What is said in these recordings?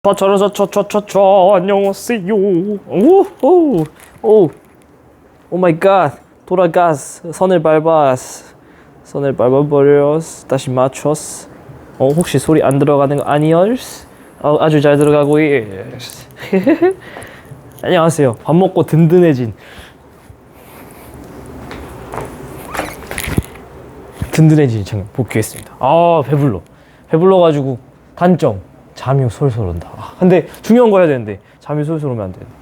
안녕하세요. 오 마이 갓. 돌아가스. 선을 밟아버렸어. 다시 맞췄어. 혹시 소리 안 들어가는 거 아니얼스? 아주 잘 들어가고 있어. 안녕하세요. 밥 먹고 든든해진 참 복귀했습니다. 배불러가지고 단점 잠이 솔솔 온다. 근데 중요한 거 해야 되는데 잠이 솔솔 오면 안 되는데.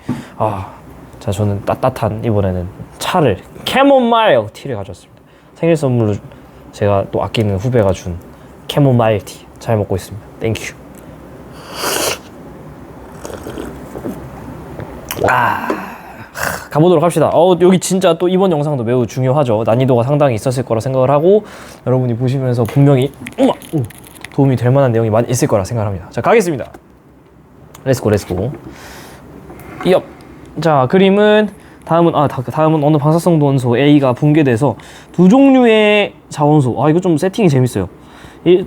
자, 저는 따뜻한 이번에는 차를 캐모마일 티를 가져왔습니다. 생일 선물로 제가 또 아끼는 후배가 준 캐모마일 티 잘 먹고 있습니다. 땡큐. 가보도록 합시다. 여기 진짜 또 이번 영상도 매우 중요하죠. 난이도가 상당히 있었을 거라 생각을 하고 여러분이 보시면서 분명히 도움이 될 만한 내용이 많이 있을 거라 생각합니다. 자, 가겠습니다. 렛츠고. 얍. 자, 그림은 다음은 어느 방사성도 원소 A가 붕괴돼서 두 종류의 자원소. 이거 좀 세팅이 재밌어요.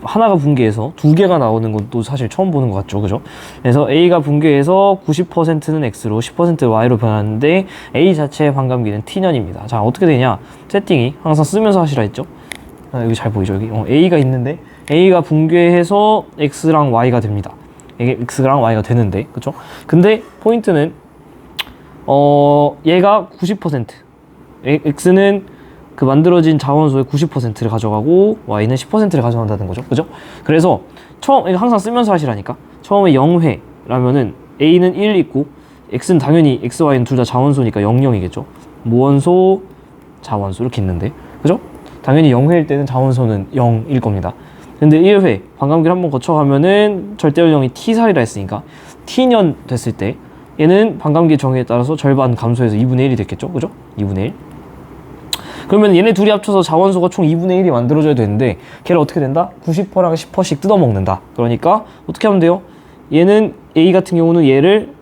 하나가 붕괴해서 두 개가 나오는 것도 사실 처음 보는 것 같죠, 그죠? 그래서 A가 붕괴해서 90%는 X로 10%는 Y로 변하는데 A 자체의 반감기는 T년입니다. 자, 어떻게 되냐? 세팅이 항상 쓰면서 하시라 했죠? 여기 잘 보이죠? 여기 A가 있는데 A가 붕괴해서 X랑 Y가 됩니다. 이게 X랑 Y가 되는데, 그쵸? 근데 포인트는 얘가 90%, X는 그 만들어진 자원소의 90%를 가져가고 Y는 10%를 가져간다는 거죠, 그죠? 그래서 이거 항상 쓰면서 하시라니까. 처음에 0회라면은 A는 1 있고 X는 당연히 X, Y는 둘 다 자원소니까 0, 0이겠죠. 무원소, 자원소 이렇게 있는데, 그죠? 당연히 0회일 때는 자원소는 0일 겁니다. 근데 1회 반감기를 한번 거쳐가면은 절대연령이 T살이라 했으니까 T년 됐을 때 얘는 반감기 정의에 따라서 절반 감소해서 2분의 1이 됐겠죠, 그죠? 2분의 1. 그러면 얘네 둘이 합쳐서 자원소가 총 2분의 1이 만들어져야 되는데 걔를 어떻게 된다? 90%랑 10%씩 뜯어먹는다. 그러니까 어떻게 하면 돼요? 얘는 A 같은 경우는 얘를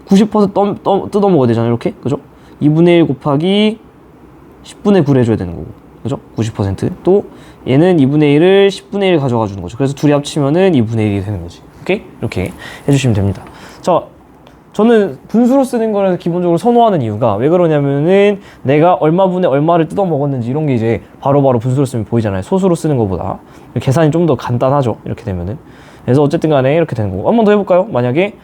90% 뜯어먹어야 되잖아요, 이렇게, 그죠? 2분의 1 곱하기 10분의 9를 해줘야 되는 거고, 그죠? 90%. 또 얘는 2분의 1을 10분의 1 가져가 주는 거죠. 그래서 둘이 합치면은 2분의 1이 되는 거지. 오케이? 이렇게 해주시면 됩니다. 자, 저는 분수로 쓰는 거를 기본적으로 선호하는 이유가 왜 그러냐면은 내가 얼마분의 얼마를 뜯어 먹었는지 이런 게 이제 바로바로 분수로 쓰면 보이잖아요. 소수로 쓰는 것보다 계산이 좀 더 간단하죠, 이렇게 되면은. 그래서 어쨌든 간에 이렇게 되는 거고. 한 번 더 해볼까요? 만약에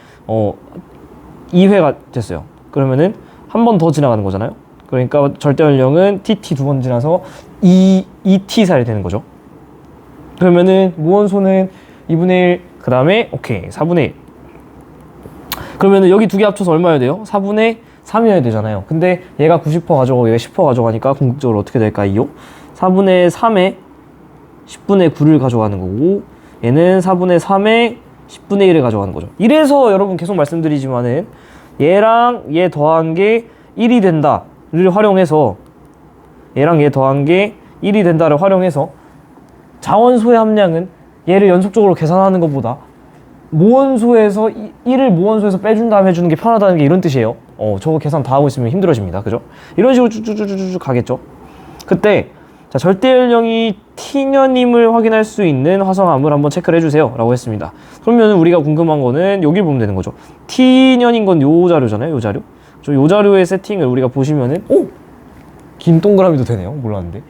2회가 됐어요. 그러면은 한 번 더 지나가는 거잖아요. 그러니까 절대 연령은 TT 두 번 지나서 2T살이 되는 거죠. 그러면은 무원소는 2분의 1, 그 다음에 오케이 4분의 1. 그러면은 여기 두 개 합쳐서 얼마여야 돼요? 4분의 3이어야 되잖아요. 근데 얘가 90% 가져가고 얘가 10% 가져가니까 궁극적으로 어떻게 될까요? 4분의 3에 10분의 9를 가져가는 거고 얘는 4분의 3에 10분의 1을 가져가는 거죠. 이래서 여러분 계속 말씀드리지만은 얘랑 얘 더한 게 1이 된다를 활용해서 얘랑 얘 더한 게 1이 된다를 활용해서 자원소의 함량은 얘를 연속적으로 계산하는 것보다 모원소에서 1을 모원소에서 빼준 다음에 해주는 게 편하다는 게 이런 뜻이에요. 저거 계산 다 하고 있으면 힘들어집니다, 그죠? 이런 식으로 쭉쭉쭉쭉 가겠죠. 그때 자, 절대연령이 T년임을 확인할 수 있는 화성암을 한번 체크를 해주세요 라고 했습니다. 그러면 우리가 궁금한 거는 여기 보면 되는 거죠. T년인 건 요 자료잖아요, 요 자료. 요 자료의 세팅을 우리가 보시면은 긴 동그라미도 되네요. 몰랐는데.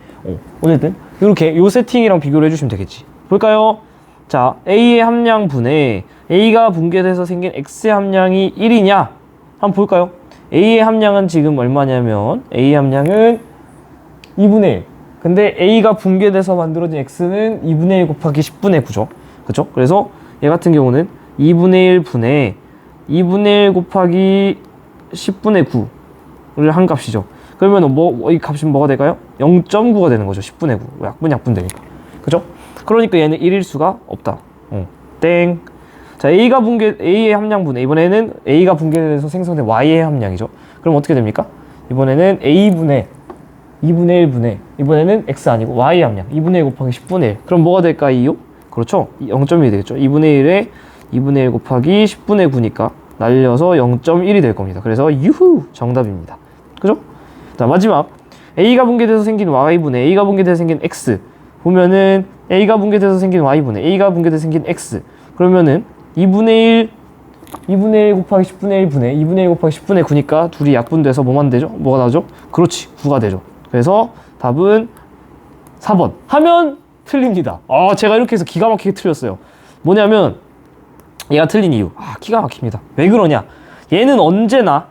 어쨌든 이렇게 요 세팅이랑 비교를 해주시면 되겠지. 볼까요? 자, A의 함량 분의 A가 붕괴돼서 생긴 X의 함량이 1이냐? 한번 볼까요? A의 함량은 지금 얼마냐면 A의 함량은 2분의 1. 근데 A가 붕괴돼서 만들어진 X는 2분의 1 곱하기 10분의 9죠. 그쵸? 그래서 얘 같은 경우는 2분의 1 분의 2분의 1 곱하기 10분의 9를 한 값이죠. 그러면 이 값이 뭐가 될까요? 0.9가 되는 거죠. 10분의 9. 약분 되니까. 그죠? 그러니까 얘는 1일 수가 없다. 땡. 자, A의 함량분의 이번에는 A가 붕괴돼서 생성된 Y의 함량이죠. 그럼 어떻게 됩니까? 이번에는 A분의 2분의 1분의 이번에는 X 아니고 Y의 함량 2분의 1 곱하기 10분의 1. 그럼 뭐가 될까요? 그렇죠? 0.1이 되겠죠. 2분의 1에 2분의 1 곱하기 10분의 9니까 날려서 0.1이 될 겁니다. 그래서 유후! 정답입니다. 그죠? 자, 마지막 A가 붕괴돼서 생긴 Y분의 A가 붕괴돼서 생긴 X 보면은 A가 붕괴돼서 생긴 Y분의 A가 붕괴돼서 생긴 X 그러면은 2분의 1 곱하기 10분의 1분의 2분의 1 곱하기 10분의 9니까 둘이 약분돼서 뭐만 되죠? 뭐가 나오죠? 그렇지, 9가 되죠. 그래서 답은 4번 하면 틀립니다. 제가 이렇게 해서 기가 막히게 틀렸어요. 뭐냐면 얘가 틀린 이유, 기가 막힙니다. 왜 그러냐, 얘는 언제나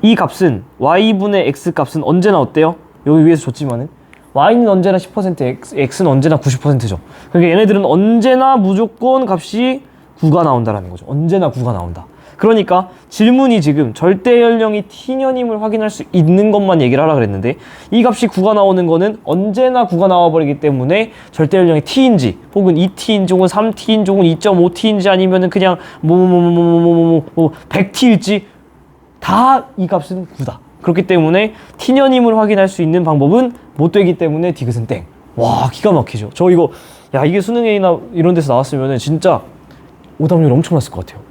이 값은 y분의 x 값은 언제나 어때요? 여기 위에서 줬지만은 y는 언제나 10%, x는 언제나 90%죠. 그러니까 얘네들은 언제나 무조건 값이 9가 나온다라는 거죠. 언제나 9가 나온다. 그러니까 질문이 지금 절대 연령이 t년임을 확인할 수 있는 것만 얘기를 하라 그랬는데, 이 값이 9가 나오는 거는 언제나 9가 나와버리기 때문에 절대 연령이 t인지 혹은 2t인지 혹은 3t인지 혹은 2.5t인지 아니면은 그냥 100t일지 다 이 값은 9다. 그렇기 때문에 t년임을 확인할 수 있는 방법은 못 되기 때문에 디귿은 땡. 와, 기가 막히죠. 저 이거 이게 수능이나 이런 데서 나왔으면은 진짜 오답률 엄청났을 것 같아요.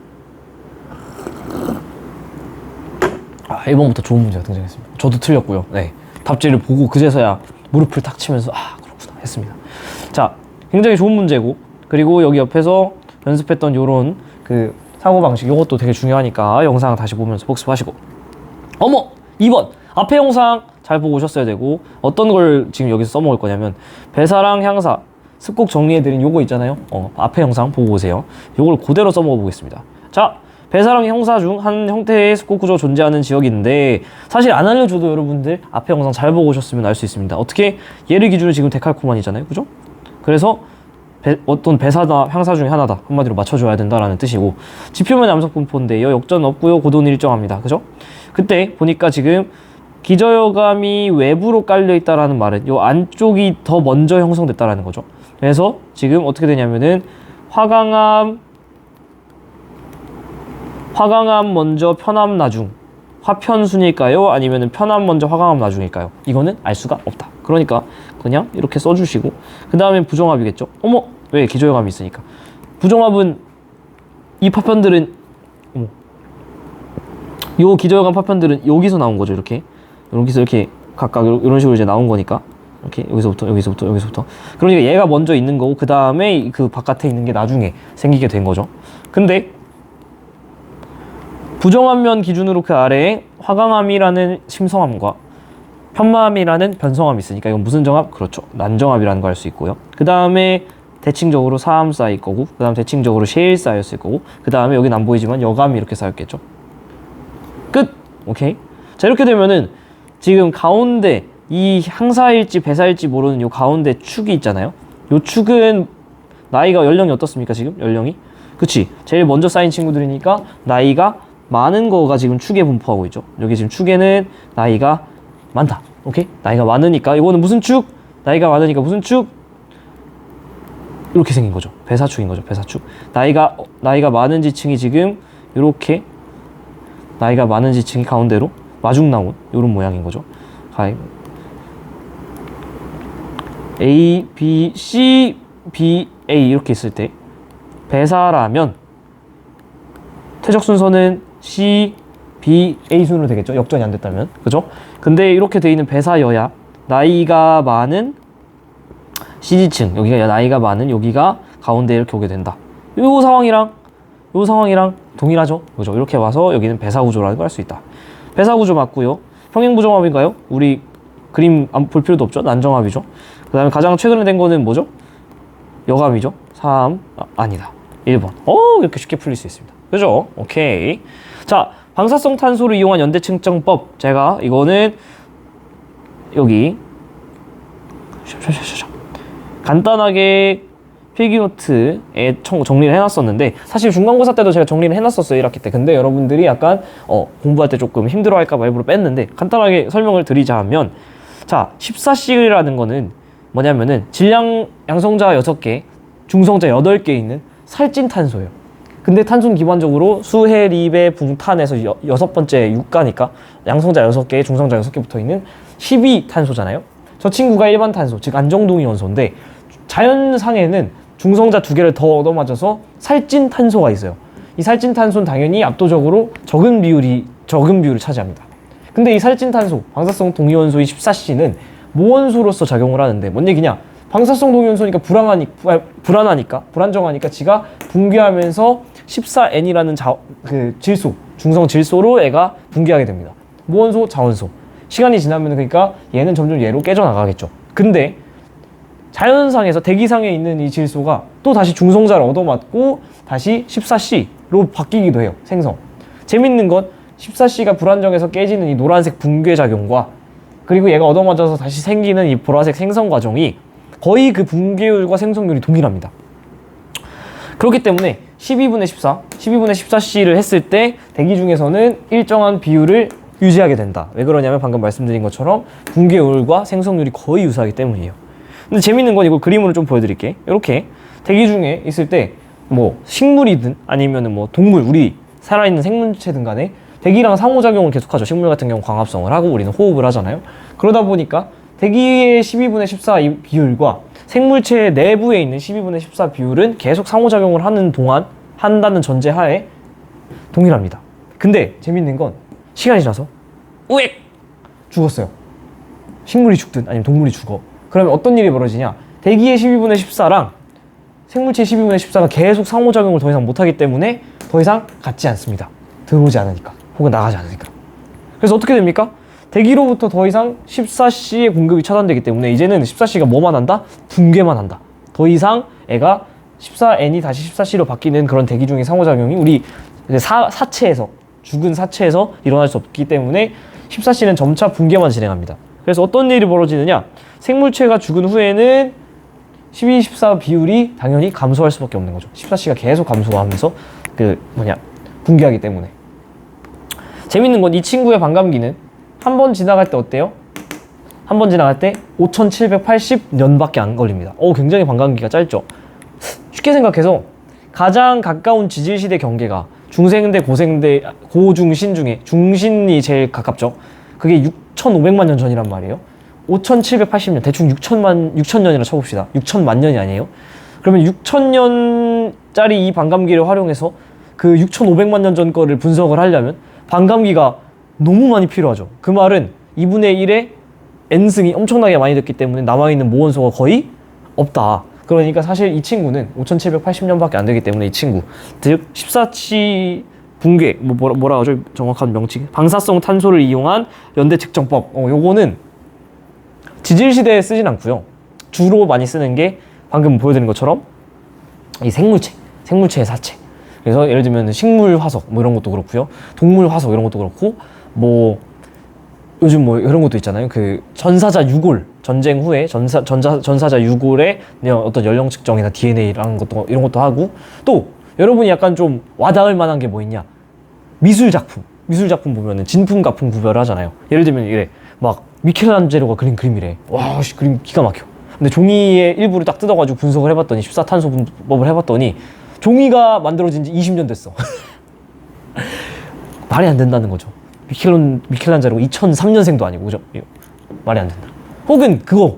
1번부터 좋은 문제가 등장했습니다. 저도 틀렸고요. 네, 답지를 보고 그제서야 무릎을 탁 치면서 그렇구나 했습니다. 자, 굉장히 좋은 문제고, 그리고 여기 옆에서 연습했던 요런 그 사고방식, 요것도 되게 중요하니까 영상 다시 보면서 복습하시고, 2번 앞에 영상 잘 보고 오셨어야 되고, 어떤 걸 지금 여기서 써먹을 거냐면 배사랑 향사 습곡 정리해드린 요거 있잖아요. 앞에 영상 보고 오세요. 요걸 그대로 써먹어 보겠습니다. 자, 배사랑 형사 중 한 형태의 습곡 구조 존재하는 지역이 있는데, 사실 안 알려줘도 여러분들 앞에 영상 잘 보고 오셨으면 알 수 있습니다. 어떻게? 얘를 기준으로 지금 데칼코만이잖아요, 그죠? 그래서 어떤 배사나 향사 중에 하나다, 한마디로 맞춰줘야 된다라는 뜻이고, 지표면 암석 분포인데요, 역전 없고요, 고도는 일정합니다, 그죠? 그때 보니까 지금 기저여감이 외부로 깔려 있다라는 말은 요 안쪽이 더 먼저 형성됐다라는 거죠. 그래서 지금 어떻게 되냐면은 화강암 먼저 편암 나중, 화편순일까요? 아니면은 편암 먼저 화강암 나중일까요? 이거는 알 수가 없다. 그러니까 그냥 이렇게 써주시고, 그 다음에 부정합이겠죠? 왜? 기저여감이 있으니까. 부정합은 이 파편들은 요 기저여감 파편들은 여기서 나온 거죠. 여기서 이렇게 각각 이런 식으로 이제 나온 거니까, 이렇게 여기서부터. 그러니까 얘가 먼저 있는 거고, 그 다음에 그 바깥에 있는 게 나중에 생기게 된 거죠. 근데 부정함면 기준으로 그 아래에 화강암이라는 심성함과 편마암이라는 변성함이 있으니까 이건 무슨 정합? 그렇죠, 난정합이라는 거 알 수 있고요. 그 다음에 대칭적으로 사암 쌓일 거고, 그 다음 대칭적으로 셰일 쌓였을 거고, 그 다음에 여긴 안 보이지만 여감이 이렇게 쌓였겠죠. 끝! 오케이? 자, 이렇게 되면은 지금 가운데 이 향사일지 배사일지 모르는 요 가운데 축이 있잖아요. 요 축은 나이가 연령이 어떻습니까? 지금 연령이? 그치? 제일 먼저 쌓인 친구들이니까 나이가 많은 거가 지금 축에 분포하고 있죠. 여기 지금 축에는 나이가 많다. 오케이? 나이가 많으니까 이거는 무슨 축? 나이가 많으니까 무슨 축? 이렇게 생긴 거죠. 배사축인 거죠. 배사축. 나이가 많은 지층이 지금 이렇게 나이가 많은 지층이 가운데로 마중 나온 이런 모양인 거죠. A, B, C, B, A 이렇게 있을 때 배사라면 퇴적 순서는 C, B, A 순으로 되겠죠. 역전이 안 됐다면. 그죠? 근데 이렇게 돼 있는 배사여야 나이가 많은 C지층, 여기가 나이가 많은 여기가 가운데 이렇게 오게 된다. 요 상황이랑 동일하죠. 그죠? 이렇게 와서 여기는 배사구조라는 걸 알 수 있다. 배사구조 맞고요. 평행부정합인가요? 우리 그림 볼 필요도 없죠. 난정합이죠. 그 다음에 가장 최근에 된 거는 뭐죠? 여감이죠. 3, 아니다. 1번. 이렇게 쉽게 풀릴 수 있습니다. 그죠? 오케이. 자, 방사성 탄소를 이용한 연대 측정법. 제가 이거는 여기 간단하게 필기노트에 정리를 해놨었는데, 사실 중간고사 때도 제가 정리를 해놨었어요, 1학기 때. 근데 여러분들이 약간 공부할 때 조금 힘들어할까봐 일부러 뺐는데, 간단하게 설명을 드리자면, 자, 14C라는 거는 뭐냐면은 질량 양성자 6개, 중성자 8개 있는 살찐 탄소예요. 근데 탄소는 기본적으로 수해, 리베, 붕탄에서 6번째 육가니까 양성자 6개, 중성자 6개 붙어있는 12탄소잖아요. 저 친구가 일반 탄소, 즉 안정동위 원소인데, 자연상에는 중성자 2개를 더 얻어맞아서 살찐 탄소가 있어요. 이 살찐 탄소는 당연히 압도적으로 적은 비율을 차지합니다. 근데 이 살찐 탄소, 방사성 동위원소의 14C는 모원소로서 작용을 하는데, 뭔 얘기냐? 방사성 동위원소니까 불안하니까 불안정하니까 지가 붕괴하면서 14N이라는 질소, 중성 질소로 애가 붕괴하게 됩니다. 무원소, 자원소. 시간이 지나면 그러니까 얘는 점점 얘로 깨져나가겠죠. 근데 자연상에서 대기상에 있는 이 질소가 또 다시 중성자를 얻어맞고 다시 14C로 바뀌기도 해요. 생성. 재밌는 건 14C가 불안정해서 깨지는 이 노란색 붕괴 작용과 그리고 얘가 얻어맞아서 다시 생기는 이 보라색 생성 과정이 거의 그 붕괴율과 생성률이 동일합니다. 그렇기 때문에 12분의 14, 12분의 14C를 했을 때 대기 중에서는 일정한 비율을 유지하게 된다. 왜 그러냐면 방금 말씀드린 것처럼 붕괴율과 생성률이 거의 유사하기 때문이에요. 근데 재밌는 건 이거 그림으로 좀 보여드릴게. 이렇게 대기 중에 있을 때 뭐 식물이든 아니면은 뭐 동물, 우리 살아있는 생물체든 간에 대기랑 상호작용을 계속하죠. 식물 같은 경우 광합성을 하고 우리는 호흡을 하잖아요. 그러다 보니까 대기의 12분의 14 이 비율과 생물체 내부에 있는 12분의 14 비율은 계속 상호작용을 하는 동안 한다는 전제하에 동일합니다. 근데 재밌는 건 시간이 지나서 우엑! 죽었어요. 식물이 죽든 아니면 동물이 죽어. 그러면 어떤 일이 벌어지냐? 대기의 12분의 14랑 생물체의 12분의 14가 계속 상호작용을 더 이상 못하기 때문에 더 이상 같지 않습니다. 들어오지 않으니까 혹은 나가지 않으니까. 그래서 어떻게 됩니까? 대기로부터 더 이상 14C의 공급이 차단되기 때문에 이제는 14C가 뭐만 한다? 붕괴만 한다. 더 이상 애가 14N이 다시 14C로 바뀌는 그런 대기 중의 상호작용이 우리 사체에서 죽은 사체에서 일어날 수 없기 때문에 14C는 점차 붕괴만 진행합니다. 그래서 어떤 일이 벌어지느냐? 생물체가 죽은 후에는 12, 14 비율이 당연히 감소할 수밖에 없는 거죠. 14C가 계속 감소하면서 붕괴하기 때문에. 재밌는 건 이 친구의 반감기는 한 번 지나갈 때 어때요? 한 번 지나갈 때 5780년밖에 안 걸립니다. 굉장히 반감기가 짧죠. 쉽게 생각해서 가장 가까운 지질시대 경계가 중생대, 고생대, 고중신 중에 중신이 제일 가깝죠. 그게 6500만 년 전이란 말이에요. 5780년, 대충 6000년이라 쳐봅시다. 6000만 년이 아니에요. 그러면 6000년짜리 이 반감기를 활용해서 그 6500만 년 전 거를 분석을 하려면 반감기가 너무 많이 필요하죠. 그 말은 2분의 1의 n승이 엄청나게 많이 됐기 때문에 남아있는 모원소가 거의 없다. 그러니까 사실 이 친구는 5780년밖에 안 되기 때문에 이 친구, 즉 14치 붕괴, 뭐라 하죠? 정확한 명칭, 방사성 탄소를 이용한 연대 측정법. 요거는 지질시대에 쓰진 않고요. 주로 많이 쓰는 게 방금 보여드린 것처럼 이 생물체의 사체. 그래서 예를 들면 식물 화석 뭐 이런 것도 그렇고요. 동물 화석 이런 것도 그렇고 뭐 요즘 뭐 이런 것도 있잖아요. 그 전사자 유골, 전쟁 후에 전사자 유골의 어떤 연령 측정이나 DNA라는 것도 이런 것도 하고, 또 여러분이 약간 좀 와닿을 만한 게 뭐 있냐? 미술 작품 보면은 진품 가품 구별을 하잖아요. 예를 들면 이래 막 미켈란젤로가 그린 그림이래. 와, 그림 기가 막혀. 근데 종이의 일부를 딱 뜯어가지고 분석을 해봤더니 14탄소 분법을 해봤더니 종이가 만들어진 지 20년 됐어. 말이 안 된다는 거죠. 미켈란젤로가 2003년생도 아니고, 그죠? 말이 안 된다. 혹은 그거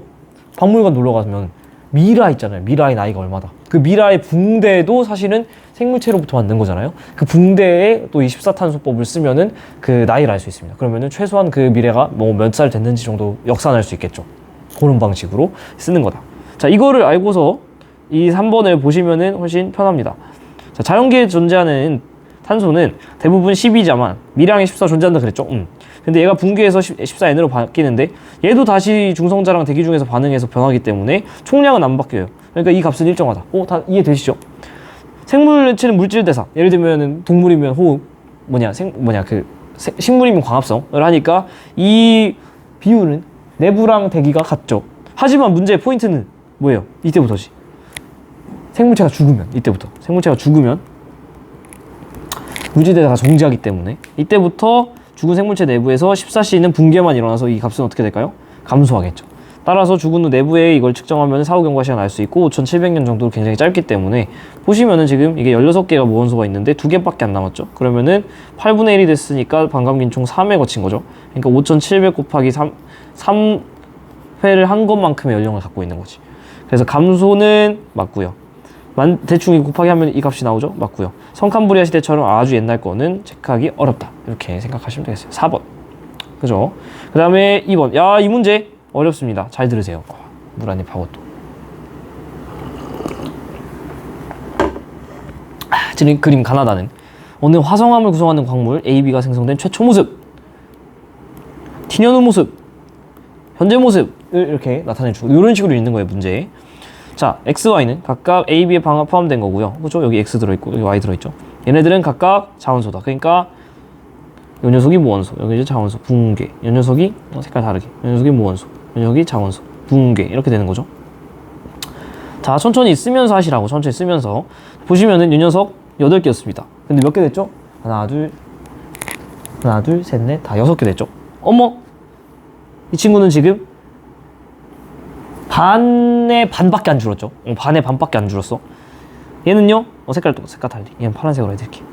박물관 놀러 가면 미라 있잖아요. 미라의 나이가 얼마다. 그 미라의 붕대도 사실은 생물체로부터 만든 거잖아요. 그 붕대에 또 이 14탄소법을 쓰면은 그 나이를 알 수 있습니다. 그러면은 최소한 그 미래가 뭐 몇 살 됐는지 정도 역산할 수 있겠죠. 그런 방식으로 쓰는 거다. 자, 이거를 알고서 이 3번을 보시면은 훨씬 편합니다. 자, 자연계에 존재하는 탄소는 대부분 12자만 미량의 14 존재한다 그랬죠. 근데 얘가 붕괴해서 14N으로 바뀌는데 얘도 다시 중성자랑 대기 중에서 반응해서 변하기 때문에 총량은 안 바뀌어요. 그러니까 이 값은 일정하다. 다 이해되시죠? 생물체는 물질 대사. 예를 들면 동물이면 호흡, 식물이면 광합성을 하니까 이 비율은 내부랑 대기가 같죠. 하지만 문제의 포인트는 뭐예요? 이때부터지. 생물체가 죽으면 물질 대사가 정지하기 때문에 이때부터 죽은 생물체 내부에서 14C는 붕괴만 일어나서 이 값은 어떻게 될까요? 감소하겠죠. 따라서 죽은 후 내부에 이걸 측정하면 사후 경과 시간 알 수 있고 5700년 정도로 굉장히 짧기 때문에 보시면은 지금 이게 16개가 모원소가 있는데 2개밖에 안 남았죠. 그러면은 8분의 1이 됐으니까 반감기는 총 3회 거친 거죠. 그러니까 5700 곱하기 3회를 한 것만큼의 연령을 갖고 있는 거지. 그래서 감소는 맞고요. 대충 곱하기 하면 이 값이 나오죠? 맞고요. 성캄브리아 시대처럼 아주 옛날 거는 체크하기 어렵다. 이렇게 생각하시면 되겠어요. 4번. 그죠? 그 다음에 2번. 야, 이 문제 어렵습니다. 잘 들으세요. 물 안에 파고 또. 그림 가나다는 어느 화성암을 구성하는 광물 AB가 생성된 최초 모습, T년 후 모습, 현재 모습을 이렇게 나타내주고 이런 식으로 있는 거예요, 문제에. 자, X, Y는 각각 AB에 포함된 거고요. 그죠? 여기 X 들어있고 여기 Y 들어있죠. 얘네들은 각각 자원소다. 그러니까 요 녀석이 무원소, 여기 이제 자원소, 붕괴. 요 녀석이 색깔 다르게. 요 녀석이 무원소, 요 녀석이 자원소, 붕괴. 이렇게 되는 거죠. 자, 천천히 쓰면서 하시라고. 천천히 쓰면서 보시면은 요 녀석 8개였습니다. 근데 몇 개 됐죠? 하나, 둘, 셋, 넷, 다 6개 됐죠? 어머! 이 친구는 지금 반의 반밖에 안 줄었죠? 반의 반밖에 안 줄었어. 얘는요? 색깔 달리. 얘는 파란색으로 해드릴게요.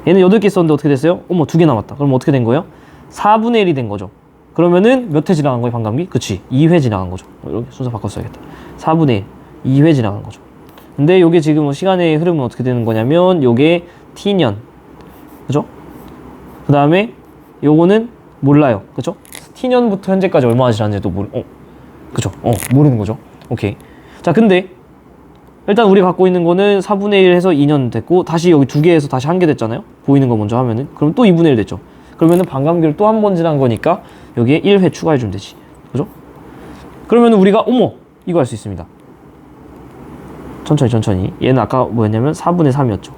얘는 8개 썼는데 어떻게 됐어요? 어머, 2개 남았다. 그럼 어떻게 된 거예요? 4분의 1이 된 거죠. 그러면은 몇 회 지나간 거예요, 반감기? 그치, 2회 지나간 거죠. 이렇게 순서 바꿨어야겠다. 4분의 1, 2회 지나간 거죠. 근데 요게 지금 시간의 흐름은 어떻게 되는 거냐면 요게 T년, 그죠? 그 다음에 요거는 몰라요, 그죠? T년부터 현재까지 얼마나 지났는지도 그죠? 모르는 거죠. 오케이. 자, 근데 일단 우리 갖고 있는 거는 4분의 1 해서 2년 됐고, 다시 여기 2개에서 다시 1개 됐잖아요? 보이는 거 먼저 하면은. 그럼 또 2분의 1 됐죠. 그러면은 반감기를 또 한 번 지난 거니까 여기에 1회 추가해주면 되지. 그죠? 그러면은 우리가, 어머! 이거 할 수 있습니다. 천천히. 얘는 아까 뭐였냐면 4분의 3이었죠.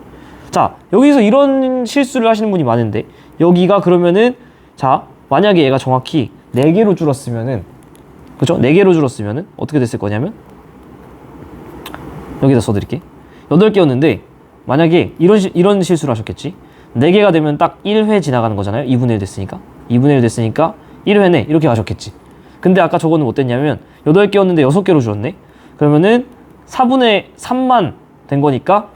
자, 여기서 이런 실수를 하시는 분이 많은데, 여기가 그러면은, 자, 만약에 얘가 정확히 4개로 줄었으면은, 그죠? 4개로 줄었으면은 어떻게 됐을 거냐면, 여기다 써드릴게. 8개였는데 만약에 이런 실수를 하셨겠지. 4개가 되면 딱 1회 지나가는 거잖아요. 2분의 1 됐으니까 1회네 이렇게 가셨겠지. 근데 아까 저거는 못 됐냐면 8개였는데 6개로 줄었네. 그러면은 4분의 3만 된 거니까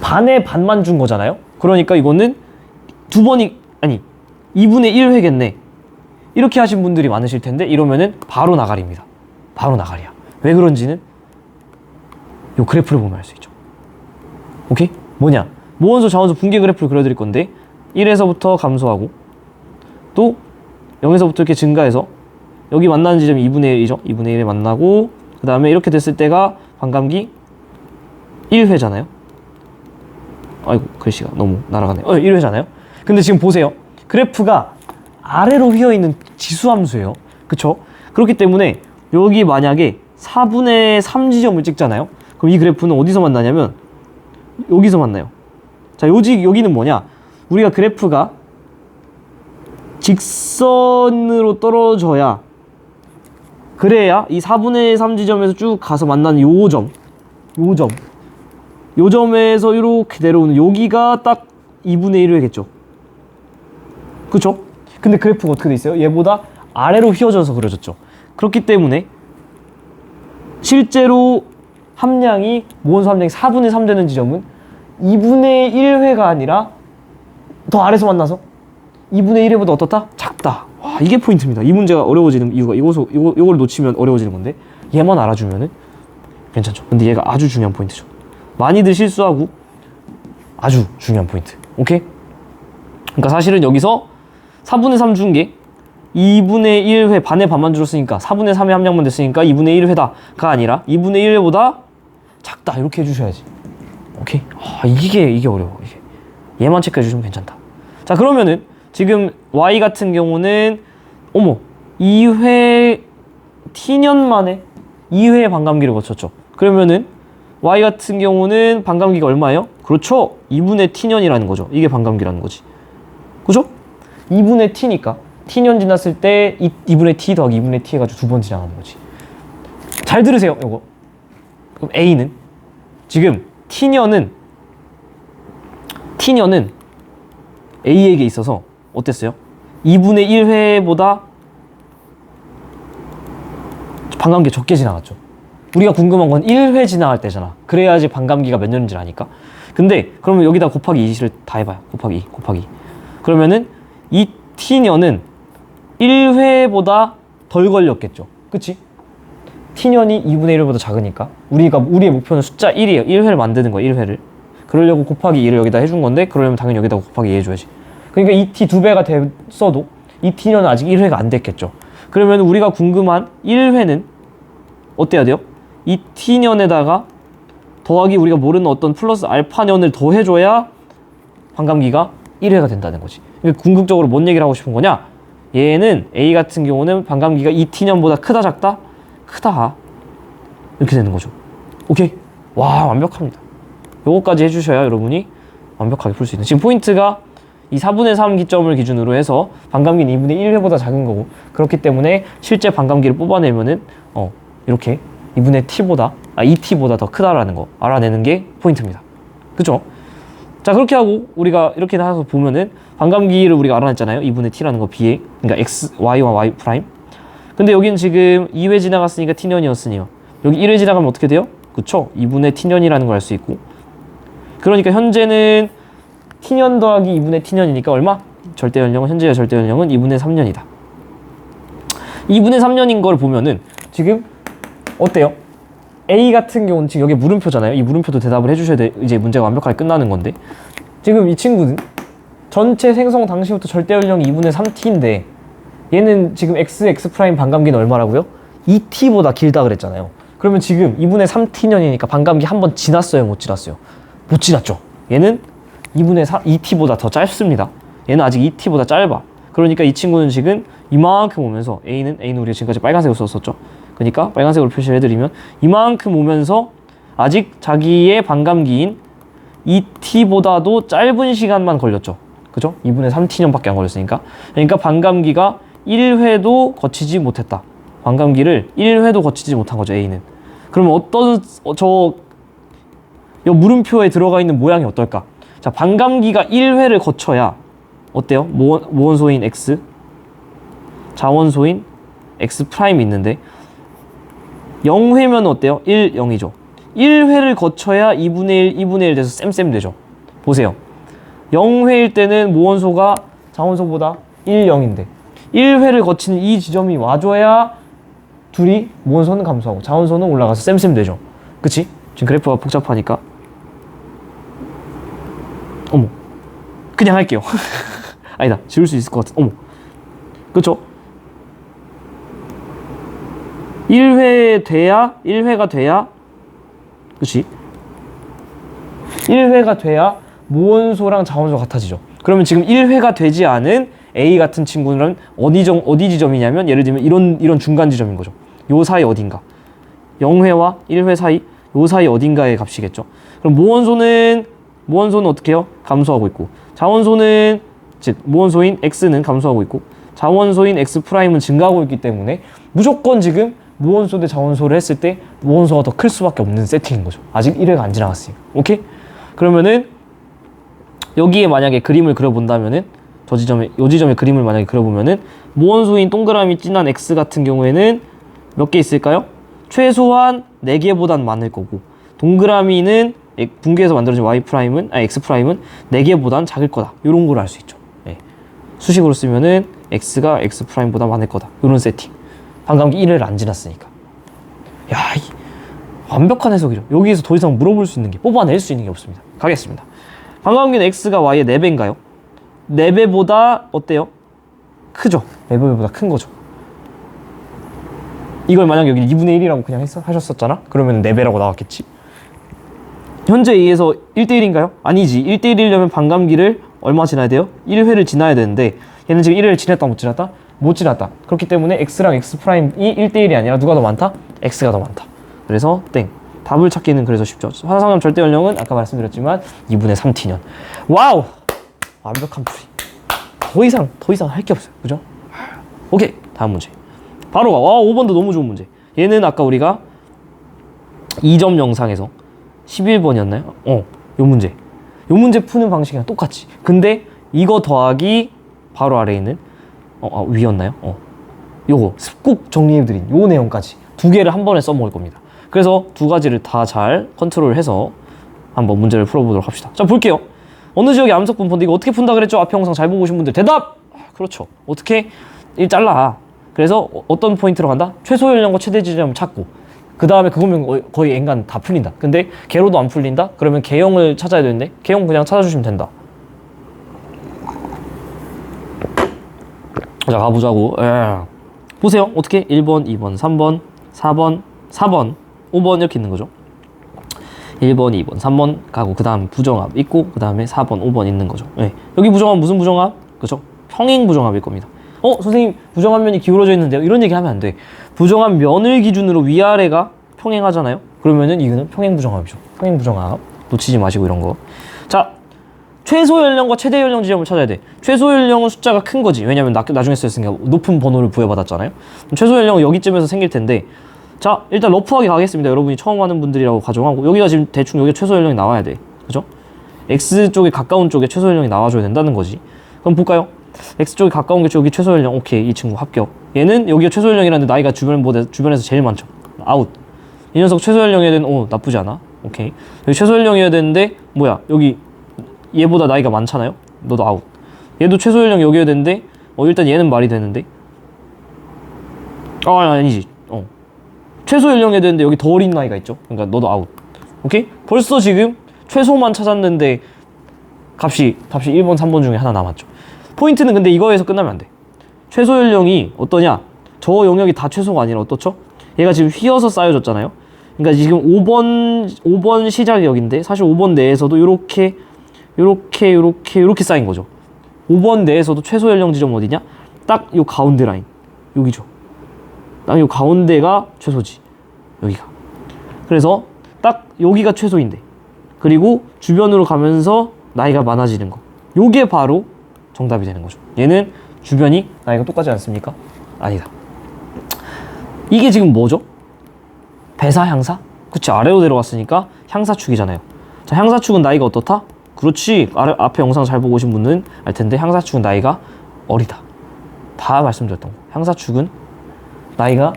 반의 반만 준 거잖아요. 그러니까 이거는 2분의 1회겠네. 이렇게 하신 분들이 많으실 텐데, 이러면은 바로 나가리입니다. 바로 나가리야. 왜 그런지는 요 그래프를 보면 알 수 있죠. 오케이? 뭐냐? 무원소, 자원소, 붕괴 그래프를 그려드릴 건데, 1에서부터 감소하고, 또 0에서부터 이렇게 증가해서, 여기 만나는 지점이 2분의 1이죠. 2분의 1에 만나고, 그 다음에 이렇게 됐을 때가 반감기 1회잖아요. 아이고, 글씨가 너무 날아가네요. 1회잖아요. 근데 지금 보세요. 그래프가 아래로 휘어있는 지수함수예요. 그쵸? 그렇기 때문에 여기 만약에 4분의 3 지점을 찍잖아요. 그럼 이 그래프는 어디서 만나냐면 여기서 만나요. 자, 여기는 뭐냐? 우리가 그래프가 직선으로 떨어져야, 그래야 이 4분의 3 지점에서 쭉 가서 만나는 요 점에서 이렇게 내려오는 여기가 딱 2분의 1회겠죠. 그쵸? 근데 그래프가 어떻게 돼 있어요? 얘보다 아래로 휘어져서 그려졌죠. 그렇기 때문에 실제로 함량이, 무원소 함량이 4분의 3 되는 지점은 2분의 1회가 아니라 더 아래서 만나서 2분의 1회보다 어떻다? 작다. 와, 이게 포인트입니다. 이 문제가 어려워지는 이유가 이걸 놓치면 어려워지는 건데, 얘만 알아주면은 괜찮죠. 근데 얘가 아주 중요한 포인트죠. 많이들 실수하고 아주 중요한 포인트. 오케이? 그러니까 사실은 여기서 4분의 3 준 게 2분의 1회, 반의 반만 줄었으니까 4분의 3의 함량만 됐으니까 2분의 1회다가 아니라 2분의 1회보다 작다, 이렇게 해주셔야지. 오케이? 이게 어려워. 얘만 체크해 주시면 괜찮다. 자, 그러면은 지금 Y 같은 경우는 2회 T년 만에 2회의 반감기를 거쳤죠. 그러면은 Y 같은 경우는 반감기가 얼마예요? 그렇죠. 2분의 T년이라는 거죠. 이게 반감기라는 거지. 그죠? 2분의 T니까 T년 지났을 때 2분의 T 더하기 2분의 T 해가지고 2번 지나가는 거지. 잘 들으세요, 요거. 그럼 A는 지금 T년은 A에게 있어서 어땠어요? 2분의 1회보다 반감기가 적게 지나갔죠. 우리가 궁금한 건 1회 지나갈 때잖아. 그래야지 반감기가 몇 년인지 아니까. 근데 그러면 여기다 곱하기 2를 다 해봐요. 곱하기 2. 그러면은 이 T년은 1회보다 덜 걸렸겠죠. 그치? T년이 2분의 1보다 작으니까 우리의 목표는 숫자 1이에요. 1회를 만드는 거예요. 1회를. 그러려고 곱하기 2를 여기다 해준 건데, 그러려면 당연히 여기다 곱하기 2 해줘야지. 그러니까 이 T 2배가 됐어도 이 T년은 아직 1회가 안 됐겠죠. 그러면 우리가 궁금한 1회는 어때야 돼요? 이 T년에다가 더하기 우리가 모르는 어떤 플러스 알파년을 더해줘야 반감기가 1회가 된다는 거지. 그러니까 궁극적으로 뭔 얘기를 하고 싶은 거냐? 얘는 A 같은 경우는 반감기가 2t년보다 크다 작다? 크다. 이렇게 되는 거죠. 오케이? 와, 완벽합니다. 요거까지 해주셔야 여러분이 완벽하게 풀 수 있는. 지금 포인트가 이 4분의 3 기점을 기준으로 해서 반감기는 2분의 1회보다 작은 거고, 그렇기 때문에 실제 반감기를 뽑아내면은 이렇게 2분의 t보다 2t보다 더 크다라는 거 알아내는 게 포인트입니다. 그죠? 자, 그렇게 하고 우리가 이렇게 해서 보면은 반감기를 우리가 알아냈잖아요. 2분의 t라는 거 b에, 그러니까 x, y와 y 프라임. 근데 여기는 지금 2회 지나갔으니까 t년이었으니요. 여기 1회 지나가면 어떻게 돼요? 그쵸? 2분의 t년이라는 걸 알 수 있고. 그러니까 현재는 t년 더하기 2분의 t년이니까 얼마? 절대 연령은, 현재의 절대 연령은 2분의 3년이다. 2분의 3년인 걸 보면은 지금 어때요? A 같은 경우는 지금 여기 물음표잖아요. 이 물음표도 대답을 해주셔야 돼. 이제 문제가 완벽하게 끝나는 건데, 지금 이 친구는 전체 생성 당시부터 절대 연령이 2분의 3t인데 얘는 지금 x 프라임 반감기는 얼마라고요? 2t보다 길다 그랬잖아요. 그러면 지금 2분의 3t년이니까 반감기 한 번 지났어요? 못 지났어요? 못 지났죠. 얘는 2분의 2t보다 더 짧습니다. 얘는 아직 2t보다 짧아. 그러니까 이 친구는 지금 이만큼 오면서 A는 우리가 지금까지 빨간색으로 썼었죠. 그러니까 빨간색으로 표시를 해드리면 이만큼 오면서 아직 자기의 반감기인 2t보다도 짧은 시간만 걸렸죠. 그죠? 2분의 3t년밖에 안 걸렸으니까. 그러니까 반감기가 1회도 거치지 못했다. 반감기를 1회도 거치지 못한 거죠, A는. 그러면 어떤 이 물음표에 들어가 있는 모양이 어떨까? 자, 반감기가 1회를 거쳐야 어때요? 모원소인 x, 자원소인 x 프라임이 있는데 0회면 어때요? 1, 0이죠. 1회를 거쳐야 2분의 1, 2분의 1 돼서 쌤쌤 되죠. 보세요. 0회일 때는 모원소가 자원소보다 1, 0인데 1회를 거치는 이 지점이 와줘야 둘이 모원소는 감소하고 자원소는 올라가서 쌤쌤 되죠. 그치? 지금 그래프가 복잡하니까 어머, 그냥 할게요. 아니다, 지울 수 있을 것 같아. 어머, 그쵸? 1회가 돼야 그치? 1회가 돼야 모원소랑 자원소 같아지죠. 그러면 지금 1회가 되지 않은 A 같은 친구는 어디 지점이냐면, 예를 들면 이런 중간 지점인 거죠. 요 사이 어딘가, 0회와 1회 사이, 요 사이 어딘가의 값이겠죠. 그럼 모원소는 어떻게 해요? 감소하고 있고, 자원소는, 즉 모원소인 X는 감소하고 있고, 자원소인 X 프라임은 증가하고 있기 때문에 무조건 지금 모원소 대 자원소를 했을 때 모원소가 더 클 수밖에 없는 세팅인 거죠. 아직 1회가 안 지나갔으니까. 오케이? 그러면은 여기에 만약에 그림을 그려본다면은 요 지점에 그림을 만약에 그려보면은 모원소인 동그라미 진한 X 같은 경우에는 몇 개 있을까요? 최소한 4개보단 많을 거고, 동그라미는 붕괴해서 만들어진 X 프라임은 4개보단 작을 거다. 이런 걸 알 수 있죠. 네. 수식으로 쓰면은 X가 X 프라임보다 많을 거다. 이런 세팅. 반감기 1회를 안 지났으니까. 야, 완벽한 해석이죠. 여기에서 더 이상 물어볼 수 있는 게, 뽑아낼 수 있는 게 없습니다. 가겠습니다. 반감기는 X가 Y의 4배인가요? 4배보다 어때요? 크죠? 4배보다 큰 거죠. 이걸 만약 여기 2분의 1이라고 그냥 하셨었잖아? 그러면 4배라고 나왔겠지? 현재 A에서 1대1인가요? 아니지. 1대1이려면 반감기를 얼마 지나야 돼요? 1회를 지나야 되는데 얘는 지금 1회를 지났다 못 지났다? 못 지났다. 그렇기 때문에 X랑 X 프라임이 1대1이 아니라 누가 더 많다? X가 더 많다. 그래서 땡. 답을 찾기는 그래서 쉽죠. 화상암 절대 연령은 아까 말씀드렸지만 2분의 3t년. 와우! 완벽한 풀이. 더 이상 할 게 없어요. 그죠? 오케이. 다음 문제. 바로 가. 와, 5번도 너무 좋은 문제. 얘는 아까 우리가 2점 영상에서 11번이었나요? 요 문제. 요 문제 푸는 방식이랑 똑같이. 근데 이거 더하기 바로 아래에 있는 위였나요? 요거 꼭 정리해드린 요 내용까지 2개를 한 번에 써먹을 겁니다. 그래서 2가지를 다 잘 컨트롤해서 한번 문제를 풀어보도록 합시다. 자, 볼게요. 어느 지역의 암석 분포인데 이거 어떻게 푼다 그랬죠? 앞에 영상 잘 보고 오신 분들 대답! 그렇죠. 어떻게? 잘라. 그래서 어떤 포인트로 간다? 최소 연령과 최대 지점 찾고, 그 다음에 그거면 거의 엔간 다 풀린다. 근데 개로도 안 풀린다? 그러면 개형을 찾아야 되는데 개형 그냥 찾아주시면 된다. 자, 가보자고. 보세요. 어떻게? 1번, 2번, 3번, 4번, 5번 이렇게 있는 거죠. 1번, 2번, 3번 가고 그 다음 부정합 있고 그 다음에 4번, 5번 있는 거죠. 네. 여기 부정합 무슨 부정합? 그죠? 평행 부정합일 겁니다. 선생님 부정합 면이 기울어져 있는데요? 이런 얘기 하면 안 돼. 부정합 면을 기준으로 위아래가 평행하잖아요? 그러면은 이거는 평행 부정합이죠. 평행 부정합. 놓치지 마시고 이런 거. 자, 최소 연령과 최대 연령 지점을 찾아야 돼. 최소 연령은 숫자가 큰 거지. 왜냐면 나중에 쓰였으니까 높은 번호를 부여받았잖아요. 최소 연령은 여기쯤에서 생길 텐데, 자, 일단 러프하게 가겠습니다. 여러분이 처음 하는 분들이라고 가정하고, 여기가 지금 대충 여기 최소 연령이 나와야 돼. 그죠? X 쪽에 가까운 쪽에 최소 연령이 나와줘야 된다는 거지. 그럼 볼까요? X 쪽에 가까운 게 여기 최소 연령. 오케이, 이 친구 합격. 얘는 여기가 최소 연령이라는데 나이가 주변에서 제일 많죠. 아웃. 이 녀석 최소 연령이어야 되는, 나쁘지 않아. 오케이. 여기 최소 연령이어야 되는데, 뭐야, 여기 얘보다 나이가 많잖아요? 너도 아웃. 얘도 최소 연령 여기여야 되는데, 일단 얘는 말이 되는데. 아니지. 최소 연령이어야 되는데 여기 더 어린 나이가 있죠? 그러니까 너도 아웃. 오케이? 벌써 지금 최소만 찾았는데 답이 1번, 3번 중에 하나 남았죠. 포인트는 근데 이거에서 끝나면 안 돼. 최소 연령이 어떠냐? 저 영역이 다 최소가 아니라 어떻죠? 얘가 지금 휘어서 쌓여졌잖아요? 그러니까 지금 5번 시작역인데 사실 5번 내에서도 요렇게 쌓인 거죠. 5번 내에서도 최소 연령 지점 어디냐? 딱 요 가운데 라인. 여기죠. 딱 요 가운데가 최소지. 여기가. 그래서 딱 여기가 최소인데. 그리고 주변으로 가면서 나이가 많아지는 거. 요게 바로 정답이 되는 거죠. 얘는 주변이 나이가 똑같지 않습니까? 아니다. 이게 지금 뭐죠? 배사 향사? 그치, 아래로 내려갔으니까 향사축이잖아요. 자, 향사축은 나이가 어떻다? 그렇지. 앞에 영상 잘 보고 오신 분은 알 텐데 향사축은 나이가 어리다. 다 말씀드렸던 거. 향사축은 나이가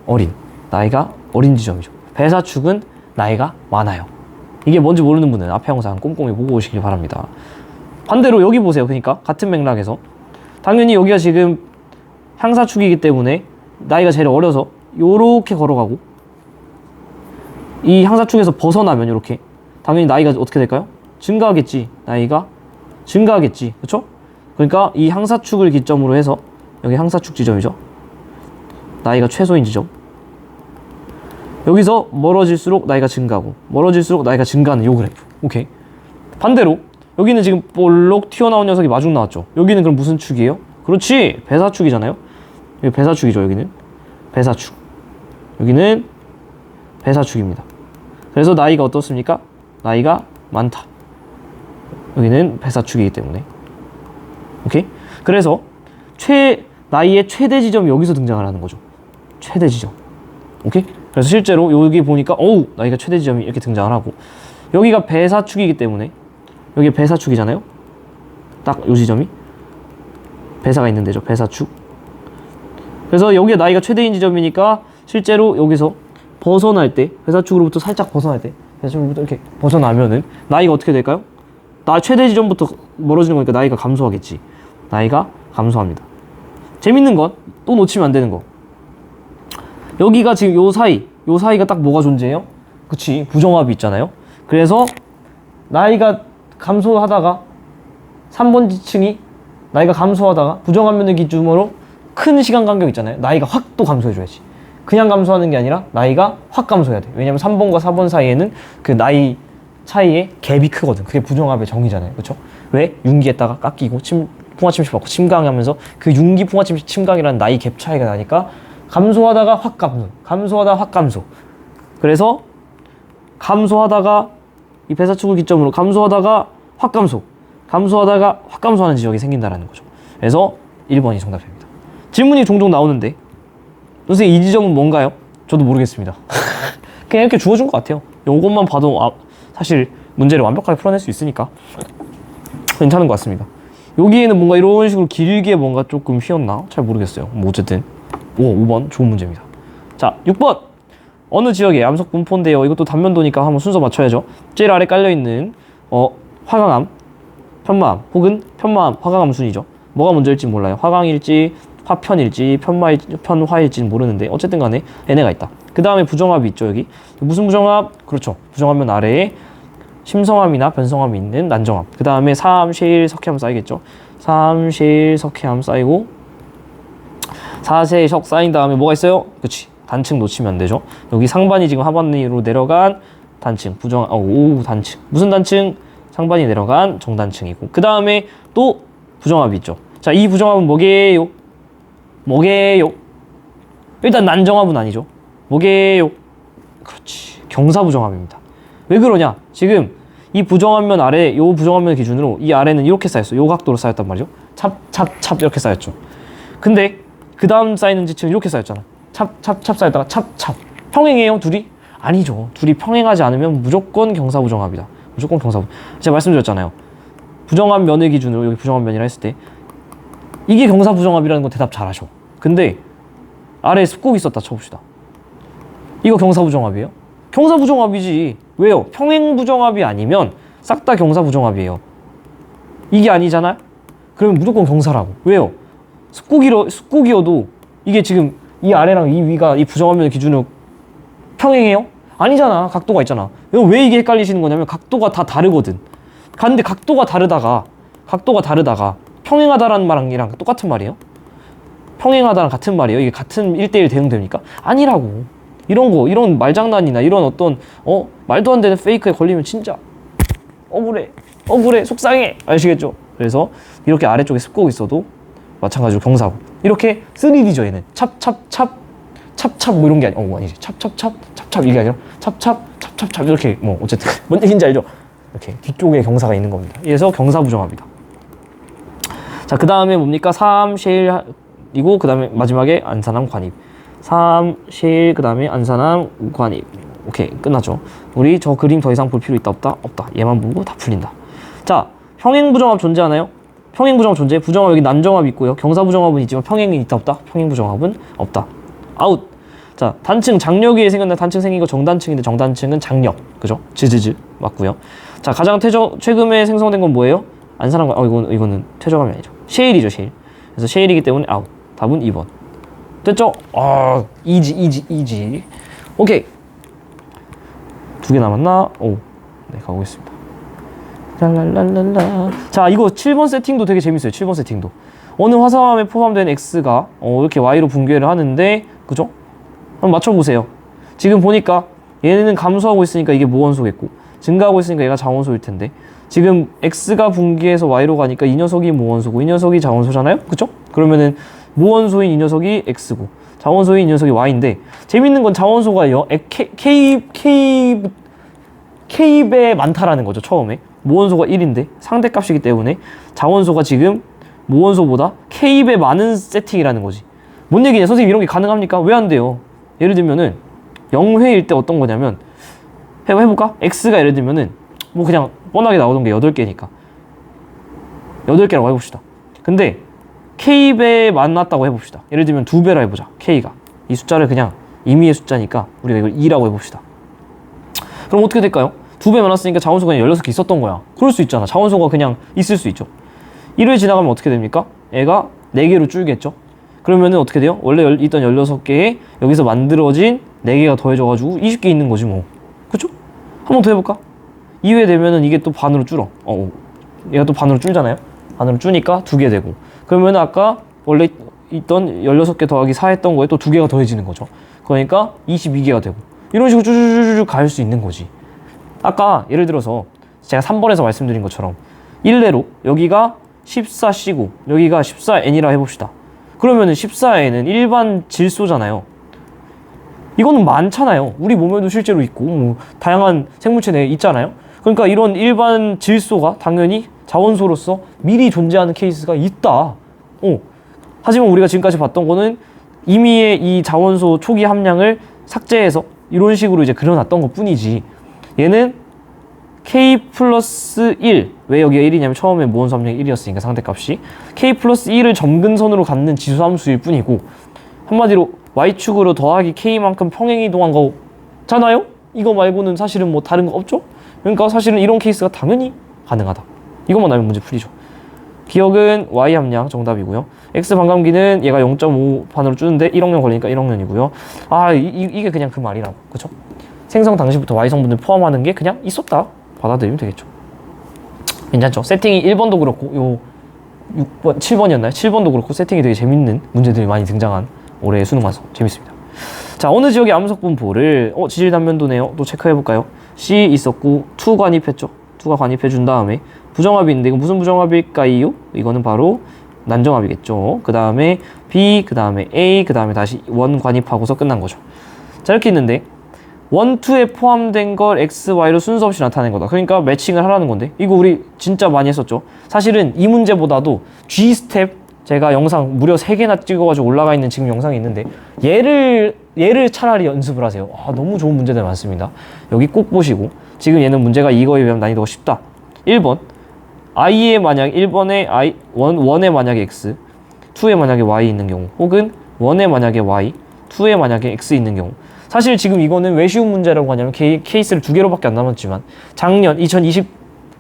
어린 지점이죠. 배사축은 나이가 많아요. 이게 뭔지 모르는 분은 앞에 영상 꼼꼼히 보고 오시길 바랍니다. 반대로 여기 보세요. 그러니까 같은 맥락에서 당연히 여기가 지금 향사축이기 때문에 나이가 제일 어려서 요렇게 걸어가고, 이 향사축에서 벗어나면 이렇게 당연히 나이가 어떻게 될까요? 증가하겠지. 나이가 증가하겠지. 그렇죠? 그러니까 이 향사축을 기점으로 해서 여기 향사축 지점이죠. 나이가 최소인 지점. 여기서 멀어질수록 나이가 증가하고 멀어질수록 나이가 증가하는 요 그래프. 오케이. 반대로 여기는 지금 볼록 튀어나온 녀석이 마중 나왔죠. 여기는 그럼 무슨 축이에요? 그렇지. 배사축이잖아요. 여기 배사축이죠. 여기는 배사축. 여기는 배사축입니다. 그래서 나이가 어떻습니까? 나이가 많다. 여기는 배사축이기 때문에. 오케이? 그래서 나이의 최대 지점이 여기서 등장을 하는 거죠. 최대 지점. 오케이? 그래서 실제로 여기 보니까 나이가 최대 지점이 이렇게 등장을 하고, 여기가 배사축이기 때문에 여기 배사축이잖아요. 딱 요 지점이 배사가 있는 데죠. 배사축. 그래서 여기가 나이가 최대인 지점이니까 실제로 여기서 벗어날 때, 배사축으로부터 살짝 벗어날 때, 배사축으로부터 이렇게 벗어나면은 나이가 어떻게 될까요? 최대 지점부터 멀어지는 거니까 나이가 감소하겠지. 나이가 감소합니다. 재밌는 건 또 놓치면 안 되는 거. 여기가 지금 요 사이가 딱 뭐가 존재해요? 그치, 부정합이 있잖아요. 그래서 나이가 감소하다가 3번 지층이 나이가 감소하다가 부정합 면을 기준으로 큰 시간 간격 있잖아요. 나이가 확 또 감소해줘야지. 그냥 감소하는 게 아니라 나이가 확 감소해야 돼. 왜냐면 3번과 4번 사이에는 그 나이 차이의 갭이 크거든. 그게 부정합의 정의잖아요. 그쵸? 왜? 융기에다가 깎이고 풍화침식 받고 침강하면서 그 융기 풍화침식 침강이라는 나이 갭 차이가 나니까 감소하다가 확 감소, 감소하다가 확 감소. 그래서 감소하다가 이 배사축을 기점으로 감소하다가 확 감소, 감소하다가 확 감소하는 지역이 생긴다라는 거죠. 그래서 1번이 정답입니다. 질문이 종종 나오는데 선생님 이 지점은 뭔가요? 저도 모르겠습니다. 그냥 이렇게 주어준 것 같아요. 요것만 봐도 사실 문제를 완벽하게 풀어낼 수 있으니까 괜찮은 것 같습니다. 여기에는 뭔가 이런 식으로 길게 뭔가 조금 휘었나? 잘 모르겠어요. 뭐 어쨌든 5번 좋은 문제입니다. 자, 6번 어느 지역의 암석 분포인데요. 이것도 단면도니까 한번 순서 맞춰야죠. 제일 아래 깔려있는 화강암, 편마암 혹은 편마암, 화강암 순이죠. 뭐가 먼저일지 몰라요. 화강일지 화편일지 편화일지는 모르는데 어쨌든 간에 얘네가 있다. 그 다음에 부정합이 있죠. 여기 무슨 부정합? 그렇죠. 부정합면 아래에 심성암이나 변성암이 있는 난정암. 그 다음에 사암, 쉐일, 석회암 쌓이겠죠. 사암, 쉐일, 석회암 쌓이고 사세석 쌓인 다음에 뭐가 있어요? 그치. 단층 놓치면 안 되죠. 여기 상반이 지금 하반으로 내려간 단층, 단층. 무슨 단층? 상반이 내려간 정단층이고. 그 다음에 또 부정합이 있죠. 자, 이 부정합은 뭐게요? 뭐게요? 일단 난정합은 아니죠. 뭐게요? 그렇지. 경사부정합입니다. 왜 그러냐? 지금 이 부정합면 아래, 요 부정합면 기준으로 이 아래는 이렇게 쌓였어. 요 각도로 쌓였단 말이죠. 찹 이렇게 쌓였죠. 근데 그 다음 쌓이는 지층은 이렇게 쌓였잖아. 찹 쌓였다가 찹. 평행해요, 둘이? 아니죠. 둘이 평행하지 않으면 무조건 경사부정합이다. 무조건 제가 말씀드렸잖아요. 부정한 면의 기준으로 여기 부정한 면이라 했을 때 이게 경사부정합이라는 거 대답 잘하셔. 근데 아래에 습곡이 있었다 쳐봅시다. 이거 경사부정합이에요? 경사부정합이지. 왜요? 평행부정합이 아니면 싹 다 경사부정합이에요. 이게 아니잖아요? 그러면 무조건 경사라고. 왜요? 습곡이어도 이게 지금 이 아래랑 이 위가 이 부정한 면의 기준으로 평행해요? 아니잖아. 각도가 있잖아. 왜 이게 헷갈리시는 거냐면 각도가 다 다르거든. 근데 각도가 다르다가 평행하다라는 말이랑 똑같은 말이에요? 평행하다랑 같은 말이에요? 이게 같은 1대1 대응됩니까? 아니라고. 이런 말장난이나 이런 어떤 말도 안 되는 페이크에 걸리면 진짜 억울해, 속상해. 아시겠죠? 그래서 이렇게 아래쪽에 습곡이 있어도 마찬가지로 경사고. 이렇게 3D죠, 얘는. 찹 뭐 이런 게 아니지. 찹 이게 아니라 찹 이렇게 뭐 어쨌든 뭔 얘기인지 알죠? 이렇게 뒤쪽에 경사가 있는 겁니다. 그래서 경사부정합이다. 자, 그 다음에 뭡니까? 3 셰일이고 그 다음에 마지막에 안산암 관입. 3 셰일 그 다음에 안산암 관입. 오케이, 끝났죠. 우리 저 그림 더 이상 볼 필요 있다 없다? 없다. 얘만 보고 다 풀린다. 자, 평행부정합 존재하나요? 평행부정합 존재. 부정합 여기 난정합 있고요. 경사부정합은 있지만 평행이 있다 없다? 평행부정합은 없다. 아웃. 자, 단층, 장력 위에 생겼는 단층 생긴 거 정단층인데 정단층은 장력, 그죠? 즈즈즈 맞고요. 자, 가장 최근에 생성된 건 뭐예요? 안산암, 이거는 퇴적함이 아니죠. 셰일이죠, 셰일. 그래서 셰일이기 때문에 아웃. 답은 2번. 됐죠? 이지. 오케이. 2개 남았나? 네, 가보겠습니다. 랄랄랄랄라. 자, 이거 7번 세팅도 되게 재밌어요. 7번 세팅도. 어느 화성암에 포함된 X가 이렇게 Y로 붕괴를 하는데, 그죠? 한번 맞춰보세요. 지금 보니까 얘는 감소하고 있으니까 이게 무원소겠고, 증가하고 있으니까 얘가 자원소일 텐데, 지금 X가 붕괴해서 Y로 가니까 이 녀석이 무원소고 이 녀석이 자원소잖아요? 그쵸? 그러면은 무원소인 이 녀석이 X고 자원소인 이 녀석이 Y인데, 재밌는 건 자원소가 K배 많다라는 거죠. 처음에 무원소가 1인데 상대값이기 때문에 자원소가 지금 무원소보다 K배 많은 세팅이라는 거지. 뭔 얘기냐? 선생님 이런 게 가능합니까? 왜 안 돼요? 예를 들면은 0회일 때 어떤 거냐면 해볼까? X가 예를 들면은 뭐 그냥 뻔하게 나오던 게 8개니까 8개라고 해봅시다. 근데 K배 만났다고 해봅시다. 예를 들면 2배라 해보자. K가 이 숫자를 그냥 임의의 숫자니까 우리가 이걸 2라고 해봅시다. 그럼 어떻게 될까요? 2배 많았으니까 자원소가 그냥 16개 있었던 거야. 그럴 수 있잖아. 자원소가 그냥 있을 수 있죠. 1회 지나가면 어떻게 됩니까? 얘가 4개로 줄겠죠. 그러면은 어떻게 돼요? 원래 있던 16개에 여기서 만들어진 4개가 더해져가지고 20개 있는 거지 뭐. 그쵸? 한 번 더 해볼까? 2회 되면은 이게 또 반으로 줄어. 얘가 또 반으로 줄잖아요? 반으로 줄니까 2개 되고. 그러면은 아까 원래 있던 16개 더하기 4 했던 거에 또 2개가 더해지는 거죠. 그러니까 22개가 되고. 이런 식으로 쭈쭈쭈쭈 갈 수 있는 거지. 아까 예를 들어서 제가 3번에서 말씀드린 것처럼 일례로 여기가 14C고 여기가 14N이라 해봅시다. 그러면은 14N은 일반 질소잖아요. 이거는 많잖아요. 우리 몸에도 실제로 있고 뭐 다양한 생물체 내에 있잖아요. 그러니까 이런 일반 질소가 당연히 자원소로서 미리 존재하는 케이스가 있다. 하지만 우리가 지금까지 봤던 거는 임의의 이 자원소 초기 함량을 삭제해서 이런 식으로 이제 그려놨던 것 뿐이지. 얘는 K 플러스 1. 왜 여기가 1이냐면 처음에 무원소 함량이 1이었으니까 상대값이. K 플러스 1을 점근선으로 갖는 지수함수일 뿐이고, 한마디로 Y축으로 더하기 K만큼 평행이동한 거잖아요? 이거 말고는 사실은 뭐 다른 거 없죠? 그러니까 사실은 이런 케이스가 당연히 가능하다. 이것만 알면 문제 풀리죠. 기억은 Y 함량 정답이고요. X 반감기는 얘가 0.5 반으로 줄는데 1억년 걸리니까 1억년이고요. 이게 그냥 그 말이라고. 그쵸? 생성 당시부터 Y 성분을 포함하는 게 그냥 있었다. 받아들이면 되겠죠. 괜찮죠? 세팅이 1번도 그렇고 요 6번, 7번이었나요? 7번도 그렇고 세팅이 되게 재밌는 문제들이 많이 등장한 올해의 수능 완성. 재밌습니다. 자, 어느 지역의 암석분포를 지질 단면도네요. 또 체크해볼까요? C 있었고 2 관입했죠. 2가 관입해 준 다음에 부정합이 있는데 이거 무슨 부정합일까요? 이거는 바로 난정합이겠죠. 그 다음에 B, 그 다음에 A, 그 다음에 다시 1 관입하고서 끝난 거죠. 자, 이렇게 있는데 1, 2에 포함된 걸 X, Y로 순서 없이 나타낸 거다. 그러니까 매칭을 하라는 건데 이거 우리 진짜 많이 했었죠. 사실은 이 문제보다도 G스텝 제가 영상 무려 3개나 찍어가지고 올라가 있는 지금 영상이 있는데 얘를 차라리 연습을 하세요. 너무 좋은 문제들 많습니다. 여기 꼭 보시고 지금 얘는 문제가 이거에 비하면 난이도가 쉽다. 1번 i에 만약 1번에 i 1에 만약에 x 2에 만약에 y 있는 경우 혹은 1에 만약에 y 2에 만약에 x 있는 경우 사실 지금 이거는 왜 쉬운 문제라고 하냐면 케이스를 2개로밖에 안 남았지만 작년 2023학년도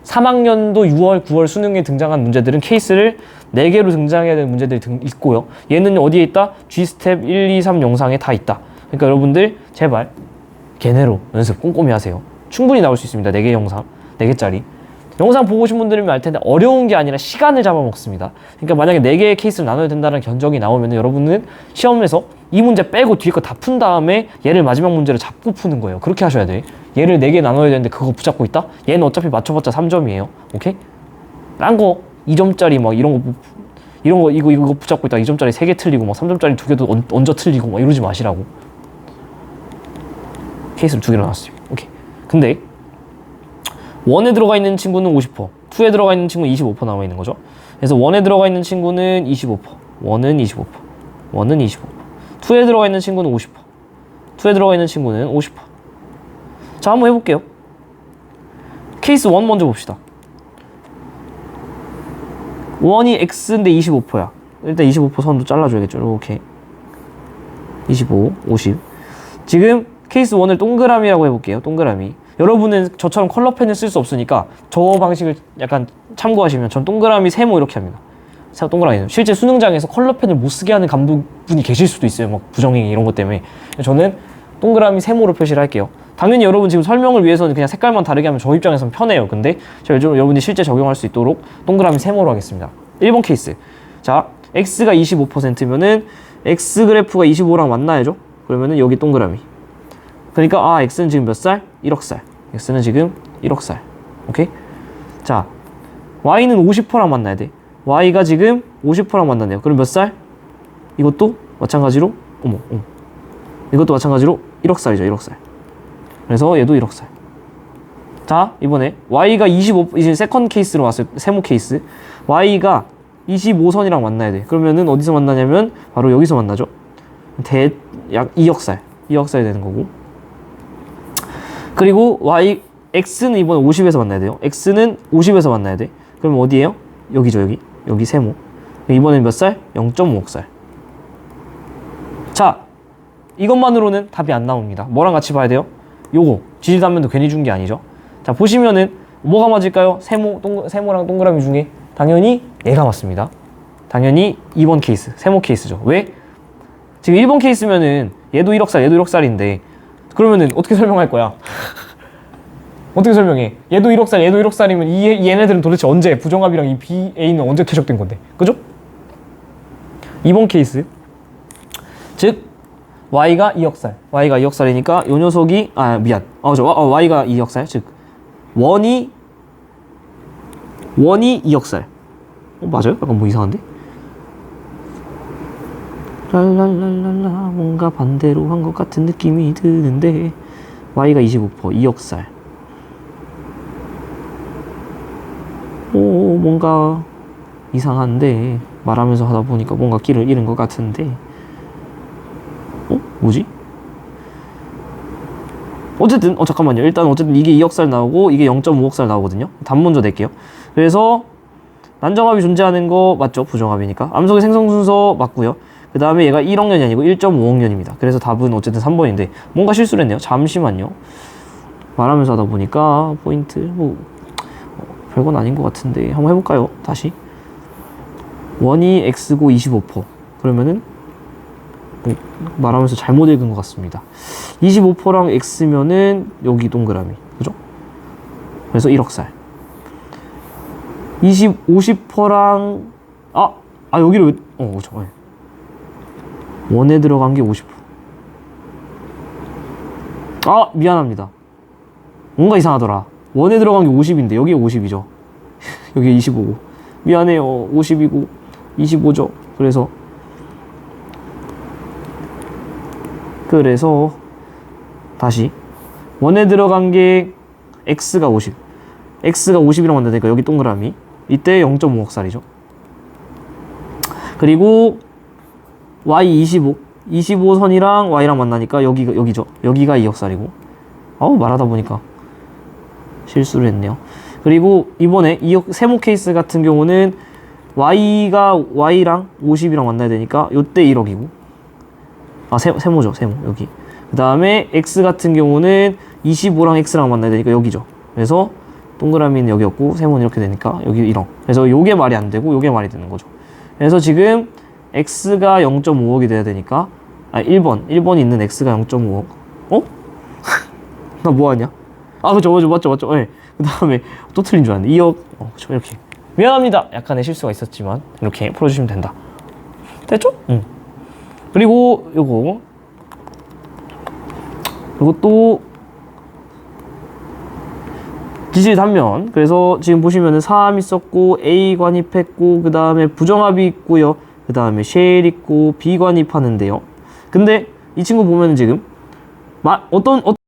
6월 9월 수능에 등장한 문제들은 케이스를 4개로 등장해야 되는 문제들이 있고요. 얘는 어디에 있다? G스텝 1, 2, 3 영상에 다 있다. 그러니까 여러분들 제발 걔네로 연습 꼼꼼히 하세요. 충분히 나올 수 있습니다. 4개 영상, 4개짜리. 영상 보고 오신 분들이면 알 텐데 어려운 게 아니라 시간을 잡아먹습니다. 그러니까 만약에 4개의 케이스를 나눠야 된다는 견적이 나오면 여러분은 시험에서 이 문제 빼고 뒤에 거 다 푼 다음에 얘를 마지막 문제를 잡고 푸는 거예요. 그렇게 하셔야 돼. 얘를 4개 나눠야 되는데 그거 붙잡고 있다? 얘는 어차피 맞춰봤자 3점이에요. 오케이? 딴 거 2점짜리 막 이런 거 이거 붙잡고 있다 2점짜리 3개 틀리고 막 3점짜리 2개도 얹어 틀리고 막 이러지 마시라고. 케이스를 2개로 나눴어요. 오케이. 근데 1에 들어가 있는 친구는 50%, 2에 들어가 있는 친구는 25% 남아 있는 거죠. 그래서 1에 들어가 있는 친구는 25%, 1은 25%, 1은 25%, 2에 들어가 있는 친구는 50%, 2에 들어가 있는 친구는 50%. 자, 한번 해볼게요. 케이스 1 먼저 봅시다. 1이 x인데 25%야. 일단 25% 선도 잘라줘야겠죠. 이렇게 25, 50. 지금 케이스 1을 동그라미라고 해볼게요. 동그라미. 여러분은 저처럼 컬러펜을 쓸 수 없으니까 저 방식을 약간 참고하시면 전 동그라미 세모 이렇게 합니다. 동그라미. 실제 수능장에서 컬러펜을 못 쓰게 하는 감독분이 계실 수도 있어요. 막 부정행위 이런 것 때문에. 저는 동그라미 세모로 표시를 할게요. 당연히 여러분 지금 설명을 위해서는 그냥 색깔만 다르게 하면 저 입장에서는 편해요. 근데 여러분이 실제 적용할 수 있도록 동그라미 세모로 하겠습니다. 1번 케이스. 자, x가 25%면은 x 그래프가 25랑 만나야죠. 그러면은 여기 동그라미. 그러니까 x는 지금 몇 살? 1억 살. x는 지금 1억 살. 오케이? 자, y는 50%랑 만나야 돼. y가 지금 50%랑 만나네요. 그럼 몇 살? 이것도 마찬가지로 이것도 마찬가지로 1억 살이죠. 1억 살. 그래서 얘도 1억 살. 자, 이번에 y가 25, 이제 세컨 케이스로 왔어요. 세모 케이스. y가 25선이랑 만나야 돼. 그러면은 어디서 만나냐면 바로 여기서 만나죠. 약 2억 살. 2억 살이 되는 거고. 그리고 x는 이번에 50에서 만나야 돼요. x는 50에서 만나야 돼. 그럼 어디에요? 여기죠, 여기 세모. 이번엔 몇 살? 0.5억 살. 자, 이것만으로는 답이 안 나옵니다. 뭐랑 같이 봐야 돼요? 요거 지지단면도 괜히 준 게 아니죠. 자, 보시면은 뭐가 맞을까요? 세모랑 동그라미 중에 당연히 얘가 맞습니다. 당연히 2번 케이스, 세모 케이스죠. 왜? 지금 1번 케이스면은 얘도 1억 살, 얘도 1억 살인데 그러면은 어떻게 설명할 거야? 어떻게 설명해? 얘도 1억 살, 얘도 1억 살이면 얘네들은 도대체 언제 부정합이랑 이 BA는 언제 퇴적된 건데? 그죠? 2번 케이스. 즉 y가 2억 살. y가 2억 살이니까 요 녀석이 y가 2억 살. 즉 원이 2억 살. 맞아요? 약간 뭐 이상한데? 랄랄랄랄라 뭔가 반대로 한 것 같은 느낌이 드는데 y가 25%, 2억 살. 오, 뭔가 이상한데 말하면서 하다 보니까 뭔가 길을 잃은 것 같은데 뭐지? 어쨌든 잠깐만요. 일단 어쨌든 이게 2억 살 나오고 이게 0.5억 살 나오거든요. 답 먼저 낼게요. 그래서 난정합이 존재하는 거 맞죠? 부정합이니까. 암석의 생성 순서 맞고요. 그 다음에 얘가 1억 년이 아니고 1.5억 년입니다. 그래서 답은 어쨌든 3번인데 뭔가 실수를 했네요. 잠시만요. 말하면서 하다 보니까 포인트 별건 아닌 것 같은데 한번 해볼까요? 다시. 원이 x고 25%. 그러면은 말하면서 잘못 읽은 것 같습니다. 25%랑 x면은 여기 동그라미. 그죠? 그래서 1억 살. 50%랑 여기를 왜 그렇죠. 원에 들어간 게 50%. 미안합니다. 뭔가 이상하더라. 원에 들어간 게 50인데 여기가 50이죠. 여기 25고. 미안해요. 50이고 25죠. 그래서 다시 원에 들어간 게 x가 50. x가 50이라고 만드니까 여기 동그라미. 이때 0.5억살이죠. 그리고 y 25. 25선이랑 y랑 만나니까 여기죠. 여기가 2억살이고. 말하다 보니까 실수를 했네요. 그리고 이번에 세모 케이스 같은 경우는 y가 y랑 50이랑 만나야 되니까 요때 1억이고. 세모죠. 세모. 여기. 그 다음에 x 같은 경우는 25랑 x랑 만나야 되니까 여기죠. 그래서 동그라미는 여기였고 세모는 이렇게 되니까 여기 1억. 그래서 요게 말이 안 되고 요게 말이 되는 거죠. 그래서 지금 x가 0.5억이 돼야 되니까 1번이 있는 x가 0.5억. 나 뭐하냐? 그죠. 맞죠. 네. 그 다음에 또 틀린 줄 알았는데 2억. 그쵸. 이렇게. 미안합니다. 약간의 실수가 있었지만 이렇게 풀어주시면 된다. 됐죠? 그리고 이것도 기질 단면. 그래서 지금 보시면은 3 있었고 A 관입했고 그 다음에 부정합이 있고요. 그 다음에 쉘 있고 B 관입하는데요. 근데 이 친구 보면은 지금 어떤